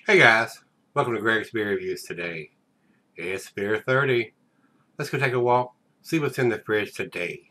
Hey guys, welcome to Gregsbeerreviews today. It's Beer 30. Let's go take a walk, see what's in the fridge today.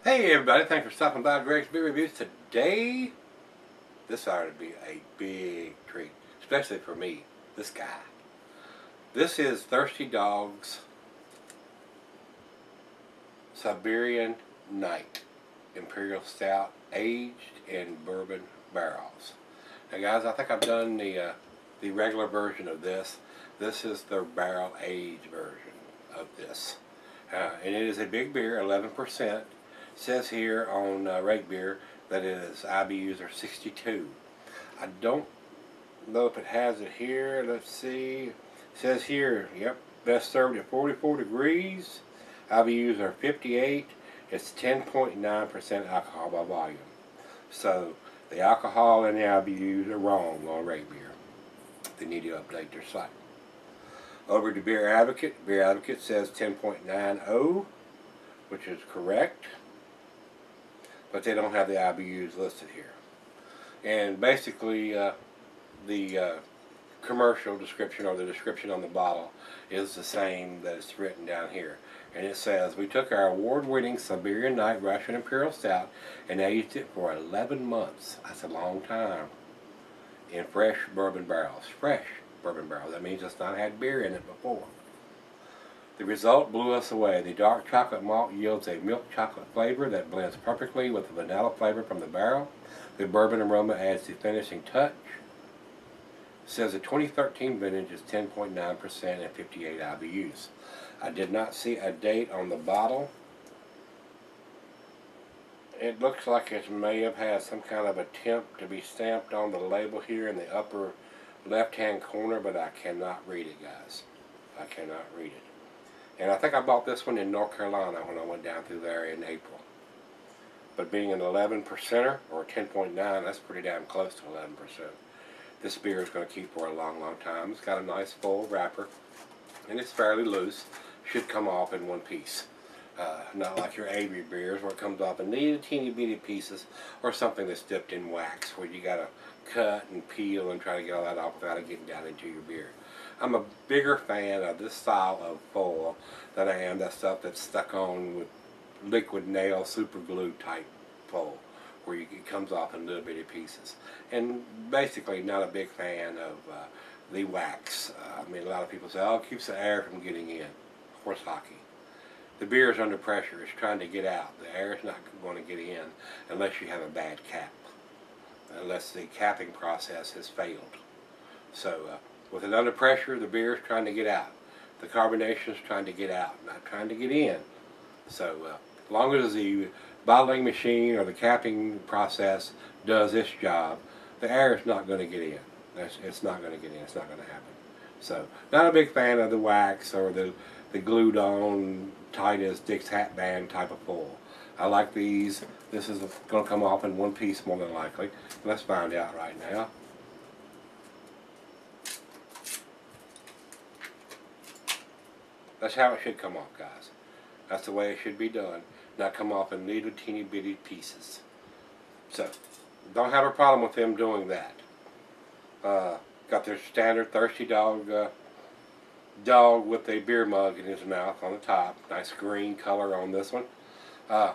Hey everybody, thanks for stopping by Gregsbeerreviews today. This ought to be a big treat, especially for me, this guy. This is Thirsty Dog's Siberian Night Imperial Stout, aged in bourbon barrels. Now guys, I think I've done the regular version of this. This is the barrel aged version of this. And it is a big beer, 11%. It says here on Rate Beer that it is IBUs are 62. I don't know if it has it here. Let's see. It says here, yep, best served at 44 degrees. IBUs are 58. It's 10.9% alcohol by volume. So the alcohol and the IBUs are wrong on Rate Beer. They need to update their site. Over to Beer Advocate. Beer Advocate says 10.90, which is correct, but they don't have the IBUs listed here. And basically, the commercial description or the description on the bottle is the same that it's written down here. And it says, we took our award-winning Siberian Night Russian Imperial Stout and aged it for 11 months. That's a long time. In fresh bourbon barrels. Fresh bourbon barrels. That means it's not had beer in it before. The result blew us away. The dark chocolate malt yields a milk chocolate flavor that blends perfectly with the vanilla flavor from the barrel. The bourbon aroma adds the finishing touch. It says the 2013 vintage is 10.9% and 58 IBUs. I did not see a date on the bottle. It looks like it may have had some kind of attempt to be stamped on the label here in the upper left-hand corner, but I cannot read it, guys. I cannot read it. And I think I bought this one in North Carolina when I went down through there in April. But being an 11%er, or 10.9, that's pretty damn close to 11%. This beer is going to keep for a long, long time. It's got a nice full wrapper, and it's fairly loose. Should come off in one piece. Not like your Avery beers where it comes off in little teeny bitty pieces, or something that's dipped in wax where you got to cut and peel and try to get all that off without it getting down into your beer. I'm a bigger fan of this style of foil than I am that stuff that's stuck on with liquid nail super glue type foil where it comes off in little bitty pieces. And basically not a big fan of the wax. I mean, a lot of people say, oh, it keeps the air from getting in. Horse hockey. The beer is under pressure. It's trying to get out. The air is not going to get in unless you have a bad cap. Unless the capping process has failed. So with it under pressure, the beer is trying to get out. The carbonation is trying to get out, not trying to get in. So as long as the bottling machine or the capping process does its job, the air is not going to get in. It's not going to get in. It's not going to happen. So not a big fan of the wax or the glued on tight as Dick's hat band type of foil. I like these. This is going to come off in one piece more than likely. Let's find out right now. That's how it should come off, guys. That's the way it should be done. Not come off in little teeny bitty pieces. So, don't have a problem with them doing that. Got their standard Thirsty Dog dog with a beer mug in his mouth on the top. Nice green color on this one. I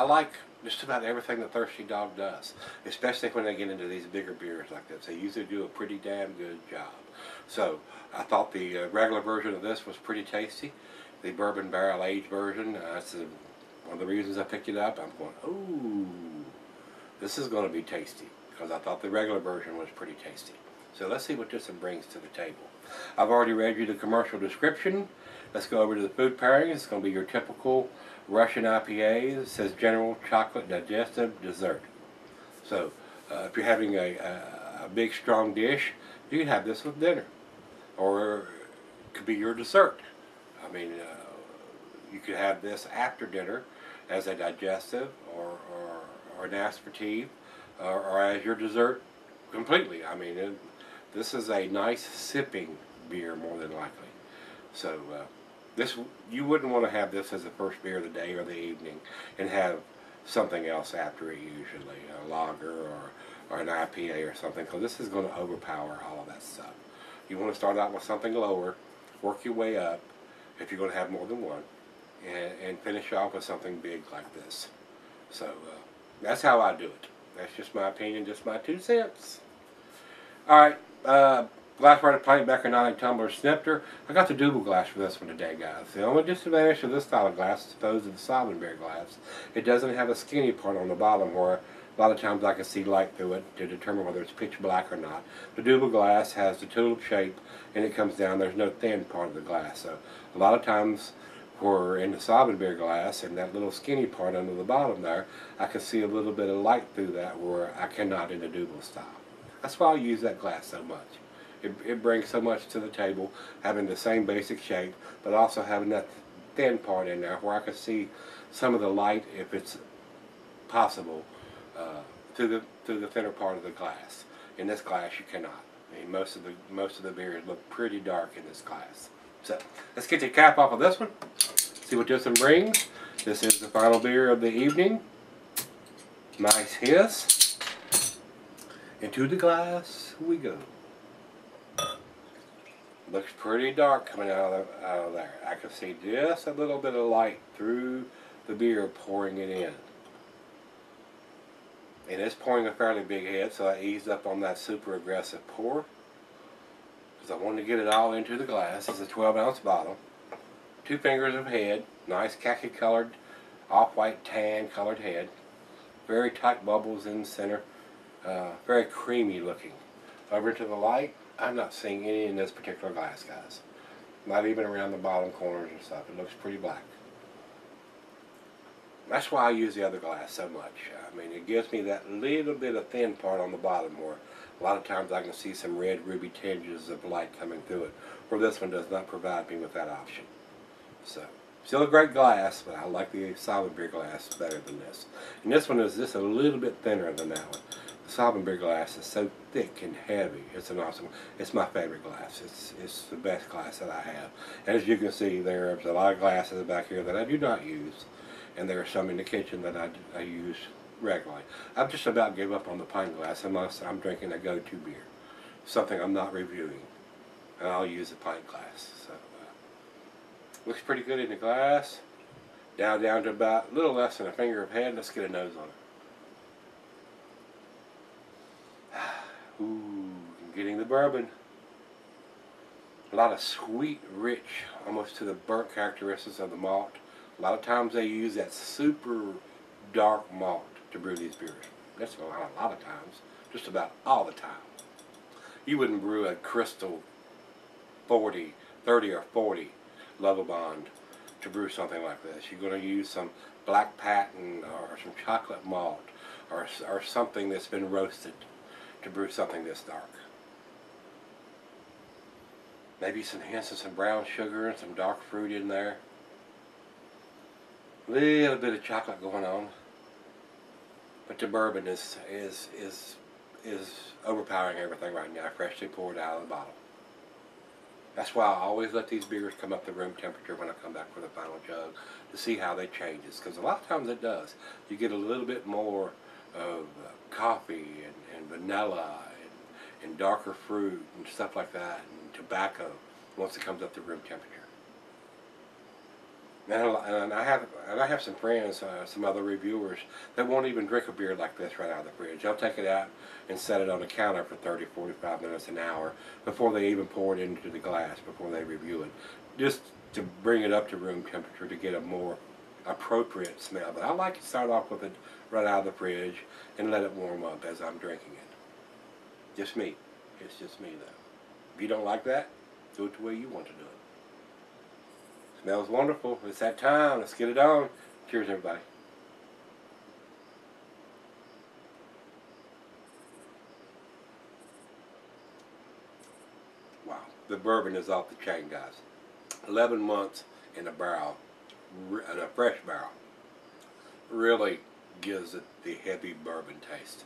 like just about everything that Thirsty Dog does, especially when they get into these bigger beers like this. They usually do a pretty damn good job. So I thought the regular version of this was pretty tasty. The bourbon barrel aged version, that's one of the reasons I picked it up. I'm going, ooh, this is going to be tasty. because I thought the regular version was pretty tasty. So let's see what this one brings to the table. I've already read you the commercial description. Let's go over to the food pairing. It's going to be your typical Russian IPA. It says General Chocolate Digestive Dessert. So if you're having a big strong dish, you can have this with dinner. Or it could be your dessert. I mean, you could have this after dinner as a digestive or an aperitif or as your dessert completely. I mean, this is a nice sipping beer more than likely. So this, you wouldn't want to have this as the first beer of the day or the evening and have something else after it usually, a lager or an IPA or something, because this is going to overpower all of that stuff. You want to start out with something lower, work your way up if you're going to have more than one, and finish off with something big like this. So that's how I do it. That's just my opinion, just my 2 cents. Alright, glassware, pint, becker, 9 tumbler, snifter. I got the double glass for this one today, guys. The only disadvantage of this style of glass is opposed to the Sauvignon glass. It doesn't have a skinny part on the bottom where a lot of times I can see light through it to determine whether it's pitch black or not. The double glass has the tulip shape and it comes down. There's no thin part of the glass. So a lot of times for in the Sauvignon glass and that little skinny part under the bottom there, I can see a little bit of light through that where I cannot in the double style. That's why I use that glass so much. It brings so much to the table, having the same basic shape, but also having that thin part in there where I can see some of the light, if it's possible, through the thinner part of the glass. In this glass, you cannot. I mean, most of the beers look pretty dark in this glass. So let's get the cap off of this one. See what this one brings. This is the final beer of the evening. Nice hiss. Into the glass we go. Looks pretty dark coming out of there. I can see just a little bit of light through the beer pouring it in. And it's pouring a fairly big head, so I eased up on that super aggressive pour, because I wanted to get it all into the glass. It's a 12-ounce bottle. 2 fingers of head. Nice khaki colored, off-white tan colored head. Very tight bubbles in the center. Very creamy looking. Over to the light, I'm not seeing any in this particular glass, guys. Not even around the bottom corners and stuff. It looks pretty black. That's why I use the other glass so much. I mean, it gives me that little bit of thin part on the bottom where a lot of times I can see some red ruby tinges of light coming through it, where this one does not provide me with that option. So, still a great glass, but I like the Sauvignon glass better than this. And this one is just a little bit thinner than that one. The Sauvignon glass is so thick and heavy. It's an awesome, it's my favorite glass. It's the best glass that I have. And as you can see, there's a lot of glasses back here that I do not use. And there are some in the kitchen that I use regularly. I've just about give up on the pint glass unless I'm drinking a go-to beer. Something I'm not reviewing. And I'll use a pint glass. So, looks pretty good in the glass. Down to about a little less than a finger of head. Let's get a nose on it. Ooh, getting the bourbon. A lot of sweet, rich, almost to the burnt characteristics of the malt. A lot of times they use that super dark malt to brew these beers. That's a lot of times. Just about all the time. You wouldn't brew a crystal 30 or 40 Lovibond to brew something like this. You're going to use some black patent or some chocolate malt or something that's been roasted to brew something this dark. Maybe some hints of some brown sugar and some dark fruit in there. A little bit of chocolate going on. But the bourbon is overpowering everything right now, freshly poured out of the bottle. That's why I always let these beers come up to room temperature when I come back for the final jug to see how they change. Because a lot of times it does. You get a little bit more of coffee and vanilla and darker fruit and stuff like that, and tobacco once it comes up to room temperature. And I have some friends, some other reviewers, that won't even drink a beer like this right out of the fridge. They'll take it out and set it on the counter for 30, 45 minutes, an hour before they even pour it into the glass, before they review it, just to bring it up to room temperature to get a more appropriate smell. But I like to start off with it right out of the fridge and let it warm up as I'm drinking it. Just me. It's just me though. If you don't like that, do it the way you want to do it. Smells wonderful. It's that time. Let's get it on. Cheers, everybody. Wow. The bourbon is off the chain, guys. 11 months in a barrel, in a fresh barrel, really gives it the heavy bourbon taste.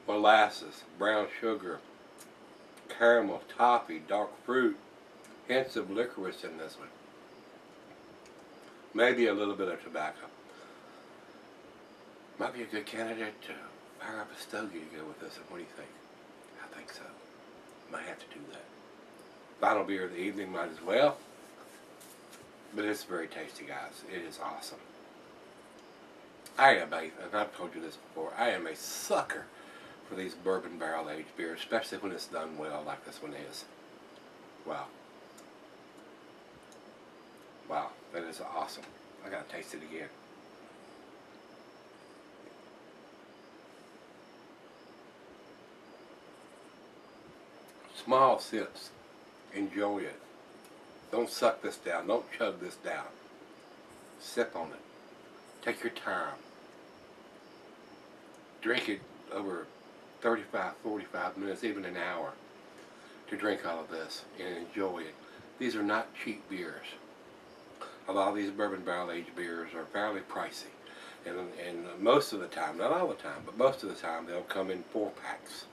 Molasses, brown sugar, caramel, toffee, dark fruit, hints of licorice in this one. Maybe a little bit of tobacco. Might be a good candidate to fire up a stogie to go with this. What do you think? I think so. Might have to do that. Final beer of the evening might as well. But it's very tasty, guys. It is awesome. I am and I've told you this before, I am a sucker for these bourbon barrel aged beers, especially when it's done well like this one is. Wow. Wow, that is awesome. I gotta taste it again. Small sips. Enjoy it. Don't suck this down. Don't chug this down. Sip on it. Take your time. Drink it over 35, 45 minutes, even an hour to drink all of this and enjoy it. These are not cheap beers. A lot of these bourbon barrel aged beers are fairly pricey. And most of the time, not all the time, but most of the time they'll come in 4-packs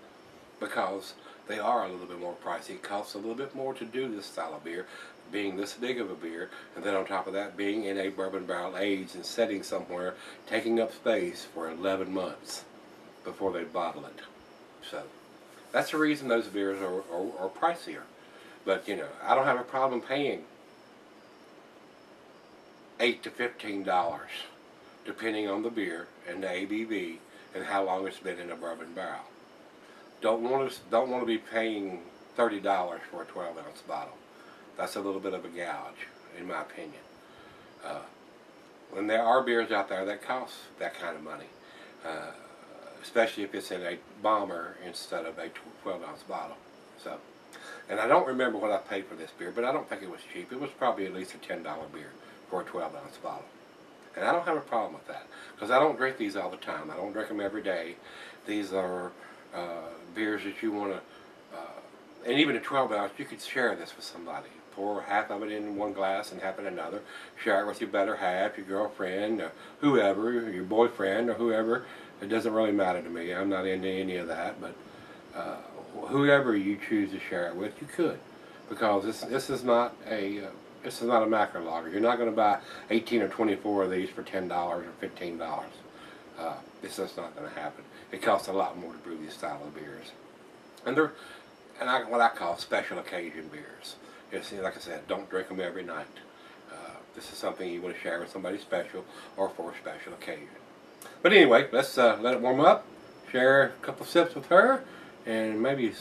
because they are a little bit more pricey. It costs a little bit more to do this style of beer, being this big of a beer, and then on top of that being in a bourbon barrel aged and sitting somewhere, taking up space for 11 months before they bottle it. So that's the reason those beers are pricier. But you know, I don't have a problem paying $8 to $15 depending on the beer and the ABV and how long it's been in a bourbon barrel. Don't want to be paying $30 for a 12-ounce bottle. That's a little bit of a gouge, in my opinion. When there are beers out there that cost that kind of money, especially if it's in a bomber instead of a 12-ounce bottle. So, and I don't remember what I paid for this beer, but I don't think it was cheap. It was probably at least a $10 beer for a 12-ounce bottle. And I don't have a problem with that, because I don't drink these all the time. I don't drink them every day. These are beers that you want to, and even a 12-ounce, you could share this with somebody. Pour half of it in one glass and half in another. Share it with your better half, your girlfriend, or whoever, your boyfriend, or whoever. It doesn't really matter to me. I'm not into any of that, but whoever you choose to share it with, you could, because this is not a macro lager. You're not going to buy 18 or 24 of these for $10 or $15. It's just not going to happen. It costs a lot more to brew these style of beers, and they're what I call special occasion beers. It's, like I said, don't drink them every night. This is something you want to share with somebody special or for a special occasion. But anyway, let's let it warm up, share a couple sips with her, and maybe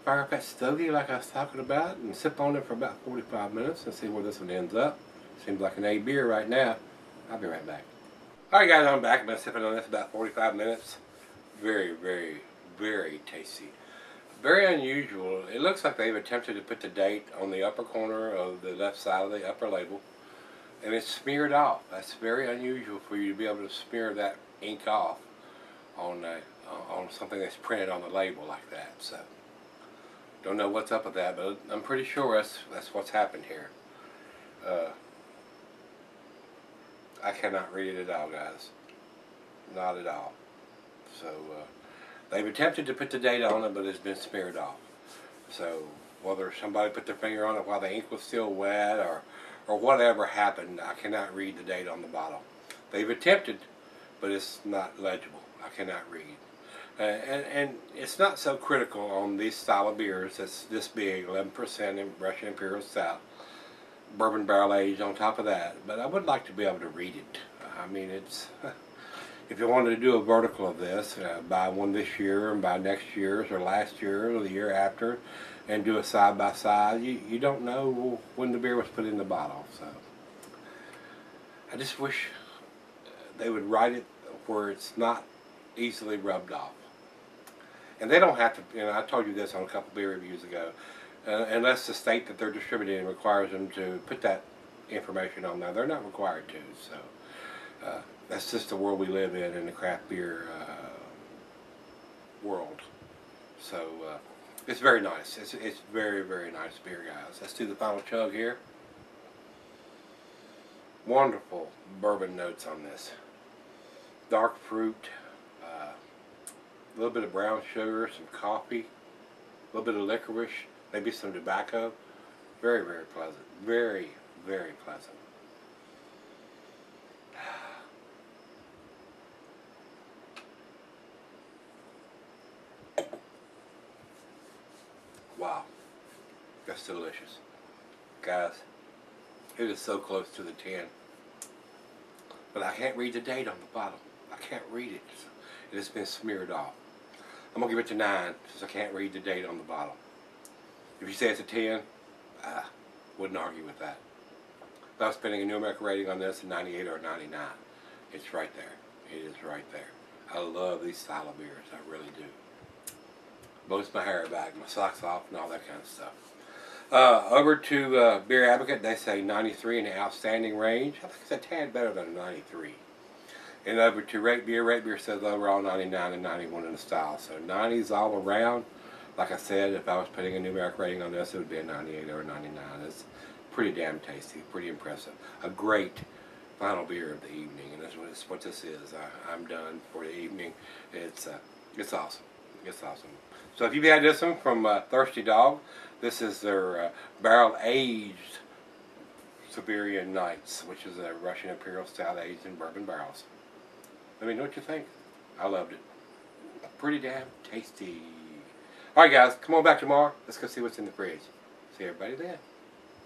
fire up that stogie like I was talking about and sip on it for about 45 minutes and see where this one ends up. Seems like an A beer right now. I'll be right back. Alright guys, I'm back. I've been sipping on this about 45 minutes. Very, very, very tasty. Very unusual. It looks like they've attempted to put the date on the upper corner of the left side of the upper label, and it's smeared off. That's very unusual for you to be able to smear that ink off on something that's printed on the label like that. So don't know what's up with that, but I'm pretty sure that's what's happened here. I cannot read it at all, guys. Not at all. So they've attempted to put the date on it, but it's been smeared off. So whether somebody put their finger on it while the ink was still wet or whatever happened, I cannot read the date on the bottle. They've attempted, but it's not legible. I cannot read. And it's not so critical on these style of beers that's this big, 11% in Russian Imperial Stout, bourbon barrel aged on top of that. But I would like to be able to read it. I mean, it's if you wanted to do a vertical of this, buy one this year and buy next year's or last year or the year after, and do a side by side, you don't know when the beer was put in the bottle. So I just wish they would write it where it's not easily rubbed off. And they don't have to, you know, I told you this on a couple beer reviews ago, unless the state that they're distributing requires them to put that information on there, they're not required to. So that's just the world we live in the craft beer world. So it's very nice. It's very, very nice beer, guys. Let's do the final chug here. Wonderful bourbon notes on this. Dark fruit, a little bit of brown sugar, some coffee, a little bit of licorice, maybe some tobacco. Very, very pleasant. Very, very pleasant. Wow. That's delicious. Guys, it is so close to the 10. But I can't read the date on the bottle. I can't read it. It has been smeared off. I'm going to give it to 9 since I can't read the date on the bottle. If you say it's a 10, wouldn't argue with that. If I was spending a numeric rating on this, a 98 or a 99. It's right there. It is right there. I love these style of beers. I really do. Blows my hair back, my socks off, and all that kind of stuff. Over to Beer Advocate, they say 93 in the outstanding range. I think it's a tad better than a 93. And over to Rate Beer says overall 99 and 91 in the style. So 90s all around. Like I said, if I was putting a numeric rating on this, it would be a 98 or a 99. It's pretty damn tasty, pretty impressive. A great final beer of the evening, and that's what this is. I'm done for the evening. It's awesome. It's awesome. So if you've had this one from Thirsty Dog, this is their barrel-aged Siberian Nights, which is a Russian Imperial Stout aged in bourbon barrels. Let me know what you think. I loved it. Pretty damn tasty. Alright guys, come on back tomorrow. Let's go see what's in the fridge. See everybody then.